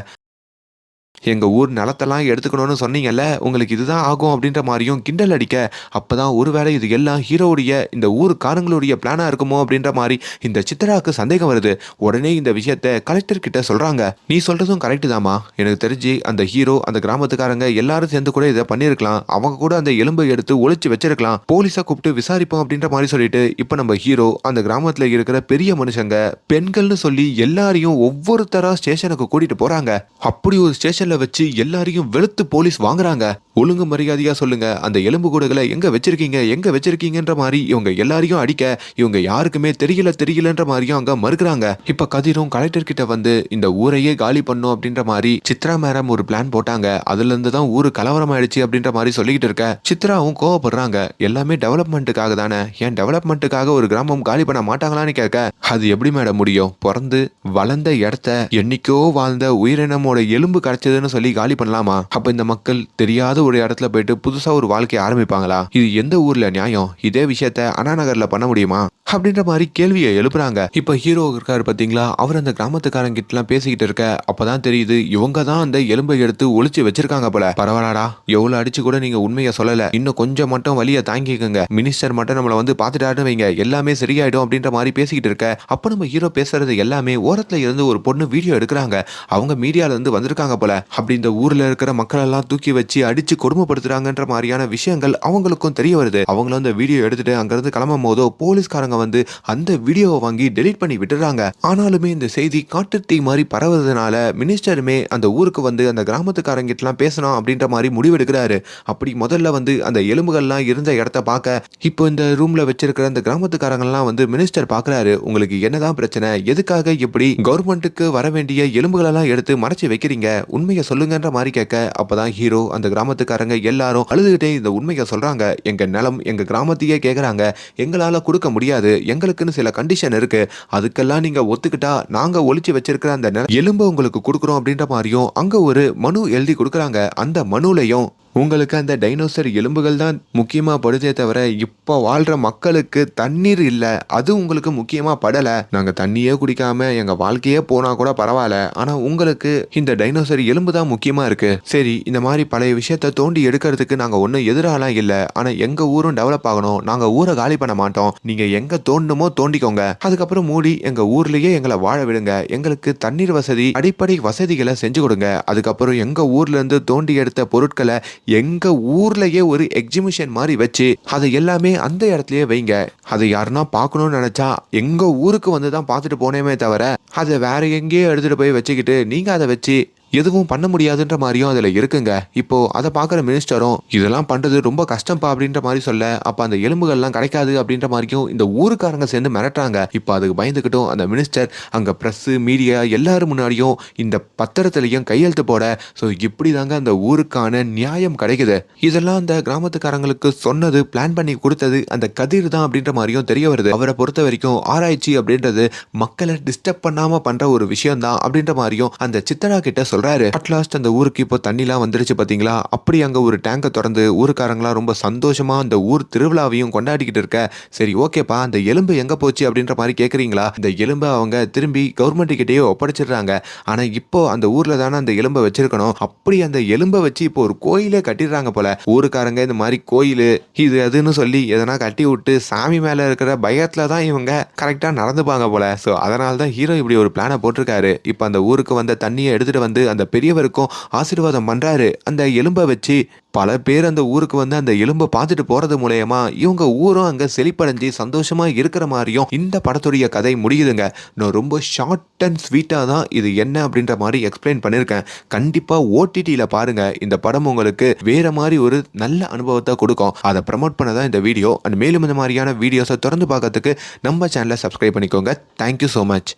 எங்க ஊர் நிலத்தெல்லாம் எடுத்துக்கணும்னு சொன்னீங்கல்ல, உங்களுக்கு இதுதான் ஆகும் அப்படின்ற மாதிரியும் கிண்டல் அடிக்க, அப்பதான் ஒருவேளை இது எல்லாம் ஹீரோவுடைய இந்த ஊருக்காரங்களுடைய பிளானா இருக்குமோ அப்படின்ற மாதிரி இந்த சித்ராவுக்கு சந்தேகம் வருது. உடனே இந்த விஷயத்த கலெக்டர் கிட்ட சொல்றாங்க. நீ சொல்றதும் கரெக்ட் தாமா, எனக்கு தெரிஞ்சு அந்த ஹீரோ அந்த கிராமத்துக்காரங்க எல்லாரும் சேர்ந்து கூட இதை பண்ணிருக்கலாம், அவங்க கூட அந்த எலும்பை எடுத்து ஒளிச்சு வச்சிருக்கலாம், போலீஸை கூப்பிட்டு விசாரிப்போம் அப்படின்ற மாதிரி சொல்லிட்டு இப்ப நம்ம ஹீரோ அந்த கிராமத்துல இருக்கிற பெரிய மனுஷங்க பெண்கள்னு சொல்லி எல்லாரையும் ஒவ்வொருத்தரா ஸ்டேஷனுக்கு கூட்டிட்டு போறாங்க. அப்படி ஒரு ஸ்டேஷன் வச்சு எல்லாரையும் வெளுத்து போலீஸ் வாங்குறாங்க. ஒழுங்கு மரியாதையா சொல்லுங்க, அந்த எலும்பு கூடுகளை எங்க வச்சிருக்கீங்கன்ற மாதிரி இவங்க எல்லாரையும் அடிக்க, இவங்க யாருக்குமே தெரியலன்ற மாதிரியும் அங்க மறுக்கிறாங்க. இப்ப கதிரும் கலெக்டர் கிட்ட வந்து இந்த ஊரையே காலி பண்ணும் அப்படின்ற மாதிரி சித்ரா மேடம் ஒரு பிளான் போட்டாங்க, அதுல இருந்து தான் ஊரு கலவரம் ஆயிடுச்சு அப்படின்ற மாதிரி சொல்லிக்கிட்டு இருக்க. சித்ராவும் கோவப்படுறாங்க. எல்லாமே டெவலப்மெண்ட்டுக்காக தானே, ஏன் டெவலப்மெண்ட்டுக்காக ஒரு கிராமம் காலி பண்ண மாட்டாங்களான்னு கேட்க, அது எப்படி மேடம் முடியும், பிறந்து வளர்ந்த இடத்த என்னைக்கோ வாழ்ந்த உயிரினமோட எலும்பு கிடைச்சதுன்னு சொல்லி காலி பண்ணலாமா? அப்ப இந்த மக்கள் தெரியாத ஒரு இடத்துல போயிட்டு புதுசா ஒரு வாழ்க்கையை ஆரம்பிப்பாங்களா? இது எந்த ஊர்ல நியாயம்? இதே விஷயத்த அண்ணா நகர்ல பண்ண முடியுமா அப்படின்ற மாதிரி கேள்வியை எழுப்புறாங்க. இப்ப ஹீரோ இருக்காரு பாத்தீங்களா, அவர் அந்த கிராமத்துக்காரங்க கிட்ட எல்லாம் பேசிக்கிட்டு இருக்க, அப்பதான் தெரியுது இவங்க தான் அந்த எலும்பை எடுத்து ஒளிச்சு வச்சிருக்காங்க போல. பரவாயில்லடா, எவ்வளவு அடிச்சு கூட நீங்க உண்மையை சொல்லல, இன்னும் கொஞ்சம் மட்டும் வலியை தாங்கிக்கங்க, மினிஸ்டர் மட்டும் நம்மள வந்து பாத்துட்டாருன்னு வைங்க, எல்லாமே சரியாயிடும் அப்படின்ற மாதிரி பேசிக்கிட்டு இருக்க. அப்ப நம்ம ஹீரோ பேசுறது எல்லாமே ஓரத்துல இருந்து ஒரு பொண்ணு வீடியோ எடுக்கிறாங்க. அவங்க மீடியால இருந்து வந்திருக்காங்க போல. அப்படி இந்த ஊர்ல இருக்கிற மக்கள் எல்லாம் தூக்கி வச்சு அடிச்சு கொடுமைப்படுத்துறாங்கன்ற மாதிரியான விஷயங்கள் அவங்களுக்கும் தெரிய வருது. அவங்களும் அந்த வீடியோ எடுத்துட்டு அங்கிருந்து கிளம்பும் போதோ போலீஸ்காரங்க வந்து அந்த வீடியோவை வாங்கி டெலீட் பண்ணி விட்டுறாங்க. ஆனாலுமே இந்த செய்தி காட்டு தீ மாதிரி பரவுறதுனால மினிஸ்டருமே அந்த ஊருக்கு வந்து அந்த கிராமத்துக்காரங்கிட்ட எல்லாம் பேசணும் அப்படின்ற மாதிரி முடிவெடுக்கிறாரு. அப்படி முதல்ல வந்து அந்த எலும்புகள்லாம் இருந்த இடத்த பார்க்க, இப்போ இந்த ரூம்ல வச்சிருக்கிற அந்த கிராமத்துக்காரங்கெல்லாம் வந்து மினிஸ்டர் பாக்குறாரு. உங்களுக்கு என்னதான் பிரச்சனை, எதுக்காக இப்படி கவர்மெண்ட்டுக்கு வர வேண்டிய எலும்புகளெல்லாம் எடுத்து மறைச்சு வைக்கிறீங்க, உண்மையை சொல்லுங்கன்ற மாதிரி கேட்க, அப்பதான் ஹீரோ அந்த கிராமத்துக்காரங்க எல்லாரும் அழுதுகிட்டே இந்த உண்மையை சொல்றாங்க. எங்க நிலம் எங்க கிராமத்தையே கேக்குறாங்க, எங்களால கொடுக்க முடியாது, எங்களுக்குன்னு சில கண்டிஷன் இருக்கு, அதுக்கெல்லாம் நீங்க ஒத்துக்கிட்டா நாங்க ஒளிச்சு வச்சிருக்கிற அந்த எலும்பை உங்களுக்கு கொடுக்குறோம் அப்படின்ற மாதிரியும் அங்க ஒரு மனு எழுதி கொடுக்குறாங்க. அந்த மனுலையும் உங்களுக்கு அந்த டைனோசர் எலும்புகள் தான் முக்கியமா படுதே தவிர இப்போ வாழ்ற மக்களுக்கு தண்ணீர் இல்ல, அது உங்களுக்கு முக்கியமா படல. நாங்க தண்ணியே குடிக்காம எங்க வாழ்க்கையே போனா கூட பரவாயில்ல, ஆனா உங்களுக்கு இந்த டைனோசர் எலும்பு தான் முக்கியமா இருக்கு. சரி, இந்த மாதிரி பழைய விஷயத்த தோண்டி எடுக்கிறதுக்கு நாங்க ஒன்றும் எதிராலாம் இல்ல, ஆனா எங்க ஊரும் டெவலப் ஆகணும், நாங்க ஊரை காலி பண்ண மாட்டோம், நீங்க எங்க தோண்டணுமோ தோண்டிக்கோங்க, அதுக்கப்புறம் மூடி எங்க ஊர்லயே எங்களை வாழ விடுங்க, எங்களுக்கு தண்ணீர் வசதி அடிப்படை வசதிகளை செஞ்சு கொடுங்க, அதுக்கப்புறம் எங்க ஊர்ல இருந்து தோண்டி எடுத்த பொருட்களை எங்க ஊர்லயே ஒரு எக்ஸிபிஷன் மாதிரி வச்சு அதை எல்லாமே அந்த இடத்துலயே வைங்க. அதை யாருன்னா பார்க்கணும்னு நினைச்சா எங்க ஊருக்கு வந்து தான் பார்த்துட்டு போனேமே தவிர அதை வேற எங்கேயோ எடுத்துட்டு போய் வச்சுக்கிட்டு நீங்க அதை வச்சு எதுவும் பண்ண முடியாதுன்ற மாதிரியும் அதுல இருக்குங்க. இப்போ அதை பார்க்குற மினிஸ்டரும் இதெல்லாம் பண்றது ரொம்ப கஷ்டம்ப்பா அப்படின்ற மாதிரி சொல்ல, அப்ப அந்த எலும்புகள்லாம் கிடைக்காது அப்படின்ற மாதிரியும் இந்த ஊருக்காரங்க சேர்ந்து மிரட்டுறாங்க. இப்போ அதுக்கு பயந்துக்கிட்டும் அந்த மினிஸ்டர் அங்க பிரஸ் மீடியா எல்லாரும் முன்னாடியும் இந்த பத்திரத்திலையும் கையெழுத்து போட, ஸோ இப்படி தாங்க அந்த ஊருக்கான நியாயம் கிடைக்குது. இதெல்லாம் அந்த கிராமத்துக்காரங்களுக்கு சொன்னது, பிளான் பண்ணி கொடுத்தது அந்த கதிர் தான் அப்படின்ற மாதிரியும் தெரிய வருது. அவரை பொறுத்த வரைக்கும் ஆராய்ச்சி அப்படின்றது மக்களை டிஸ்டர்ப் பண்ணாம பண்ற ஒரு விஷயம் தான் அப்படின்ற மாதிரியும் அந்த சித்தரா கிட்ட சொல்றாரு. அட்லாஸ்ட் அந்த ஊருக்கு இப்போ தண்ணிலாம் வந்துருச்சு பாத்தீங்களா, அப்படி அங்க ஒரு டேங்கை திறந்து ஊருக்காரங்களா ரொம்ப சந்தோஷமா அந்த ஊர் திருவிழாவையும் கொண்டாடிக்கிட்டு இருக்க. சரி ஓகேப்பா, அந்த எலும்பு எங்க போச்சு அப்படின்ற மாதிரி கேக்குறீங்களா, இந்த எலும்பை அவங்க திரும்பி கவர்மெண்ட் கிட்டேயே ஒப்படைச்சிடுறாங்க. ஆனா இப்போ அந்த ஊர்ல தானே அந்த எலும்பை வச்சிருக்கணும், அப்படி அந்த எலும்பை வச்சு இப்போ ஒரு கோயிலே கட்டிடுறாங்க போல. ஊருக்காரங்க இந்த மாதிரி கோயில் இது அதுன்னு சொல்லி எதனா கட்டி விட்டு சாமி மேல இருக்கிற பயத்துல தான் இவங்க கரெக்டா நடந்துப்பாங்க போல. ஸோ அதனால தான் ஹீரோ இப்படி ஒரு பிளானை போட்டிருக்காரு. இப்போ அந்த ஊருக்கு வந்த தண்ணியை எடுத்துட்டு வந்து அந்த பெரியவருக்கும் ஆசீர்வாதம் பண்றாரு. அந்த எலும்பை வச்சு பல பேர் அந்த ஊருக்கு வந்து அந்த எலும்பை பார்த்துட்டு போறது மூலயமா இவங்க ஊரும் அங்க செழிப்படைஞ்சு சந்தோஷமா இருக்கிற மாதிரியும் இந்த படத்துடைய கதை முடியுதுங்க. நான் ரொம்ப ஷார்ட் அண்ட் ஸ்வீட்டா தான் இது என்ன அப்படின்ற மாதிரி எக்ஸ்பிளைன் பண்ணியிருக்கேன். கண்டிப்பா ஓடிடியில பாருங்க, இந்த படம் உங்களுக்கு வேற மாதிரி ஒரு நல்ல அனுபவத்தை கொடுக்கும். அதை ப்ரமோட் பண்ண தான் இந்த வீடியோ. அண்ட் மேலும் இந்த மாதிரியான வீடியோஸை தொடர்ந்து பார்க்கறதுக்கு நம்ம சேனலை சப்ஸ்கிரைப் பண்ணிக்கோங்க. Thank you so much.